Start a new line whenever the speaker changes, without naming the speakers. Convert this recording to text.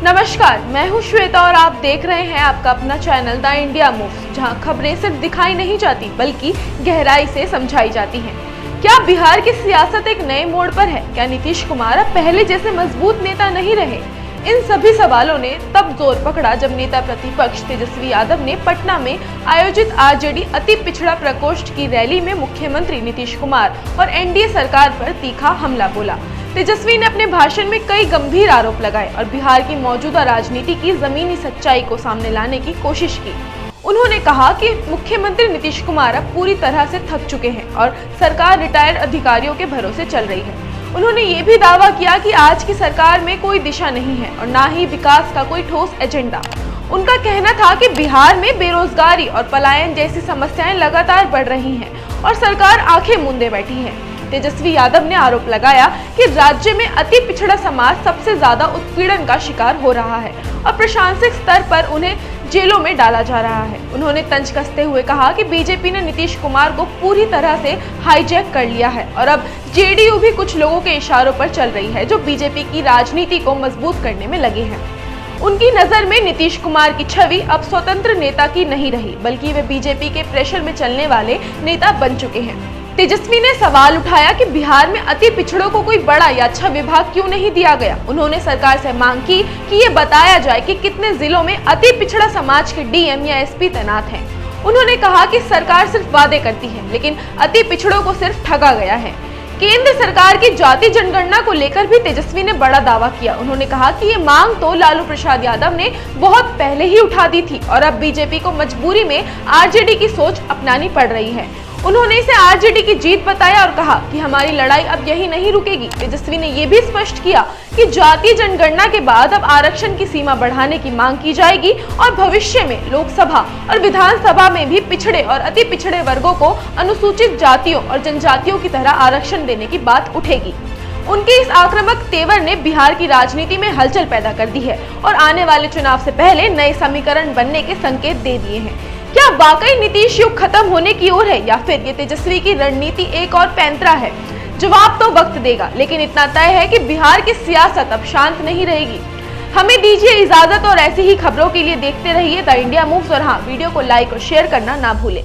नमस्कार, मैं हूं श्वेता और आप देख रहे हैं आपका अपना चैनल द इंडिया मूव्स, जहां खबरें सिर्फ दिखाई नहीं जाती बल्कि गहराई से समझाई जाती हैं। क्या बिहार की सियासत एक नए मोड़ पर है? क्या नीतीश कुमार अब पहले जैसे मजबूत नेता नहीं रहे? इन सभी सवालों ने तब जोर पकड़ा जब नेता प्रतिपक्ष तेजस्वी यादव ने पटना में आयोजित आरजेडी अति पिछड़ा प्रकोष्ठ की रैली में मुख्यमंत्री नीतीश कुमार और एनडीए सरकार पर तीखा हमला बोला। तेजस्वी ने अपने भाषण में कई गंभीर आरोप लगाए और बिहार की मौजूदा राजनीति की जमीनी सच्चाई को सामने लाने की कोशिश की। उन्होंने कहा कि मुख्यमंत्री नीतीश कुमार अब पूरी तरह से थक चुके हैं और सरकार रिटायर्ड अधिकारियों के भरोसे चल रही है। उन्होंने ये भी दावा किया कि आज की सरकार में कोई दिशा नहीं है और ना ही विकास का कोई ठोस एजेंडा। उनका कहना था कि बिहार में बेरोजगारी और पलायन जैसी समस्याएं लगातार बढ़ रही हैं और सरकार आंखें मूंदे बैठी है। तेजस्वी यादव ने आरोप लगाया कि राज्य में अति पिछड़ा समाज सबसे ज्यादा उत्पीड़न का शिकार हो रहा है और प्रशासनिक स्तर पर उन्हें जेलों में डाला जा रहा है। उन्होंने तंज कसते हुए कहा कि बीजेपी ने नीतीश कुमार को पूरी तरह से हाईजैक कर लिया है और अब जेडीयू भी कुछ लोगों के इशारों पर चल रही है जो बीजेपी की राजनीति को मजबूत करने में लगे हैं। उनकी नजर में नीतीश कुमार की छवि अब स्वतंत्र नेता की नहीं रही बल्कि वे बीजेपी के प्रेशर में चलने वाले नेता बन चुके हैं। तेजस्वी ने सवाल उठाया कि बिहार में अति पिछड़ों को कोई बड़ा या अच्छा विभाग क्यों नहीं दिया गया। उन्होंने सरकार से मांग की कि ये बताया जाए कि कितने जिलों में अति पिछड़ा समाज के डीएम या एसपी तैनात हैं। उन्होंने कहा कि सरकार सिर्फ वादे करती है लेकिन अति पिछड़ों को सिर्फ ठगा गया है। केंद्र सरकार की जाति जनगणना को लेकर भी तेजस्वी ने बड़ा दावा किया। उन्होंने कहा कि ये मांग तो लालू प्रसाद यादव ने बहुत पहले ही उठा दी थी और अब बीजेपी को मजबूरी में आरजेडी की सोच अपनानी पड़ रही है। उन्होंने इसे आरजेडी की जीत बताया और कहा कि हमारी लड़ाई अब यही नहीं रुकेगी। तेजस्वी ने यह भी स्पष्ट किया कि जातीय जनगणना के बाद अब आरक्षण की सीमा बढ़ाने की मांग की जाएगी और भविष्य में लोकसभा और विधानसभा में भी पिछड़े और अति पिछड़े वर्गों को अनुसूचित जातियों और जनजातियों की तरह आरक्षण देने की बात उठेगी। उनके इस आक्रामक तेवर ने बिहार की राजनीति में हलचल पैदा कर दी है और आने वाले चुनाव से पहले नए समीकरण बनने के संकेत दे दिए हैं। क्या वाकई नीतीश युग खत्म होने की ओर है या फिर ये तेजस्वी की रणनीति एक और पैंतरा है? जवाब तो वक्त देगा, लेकिन इतना तय है कि बिहार की सियासत अब शांत नहीं रहेगी। हमें दीजिए इजाजत और ऐसी ही खबरों के लिए देखते रहिए द इंडिया मूव्स और हाँ, वीडियो को लाइक और शेयर करना ना भूलें।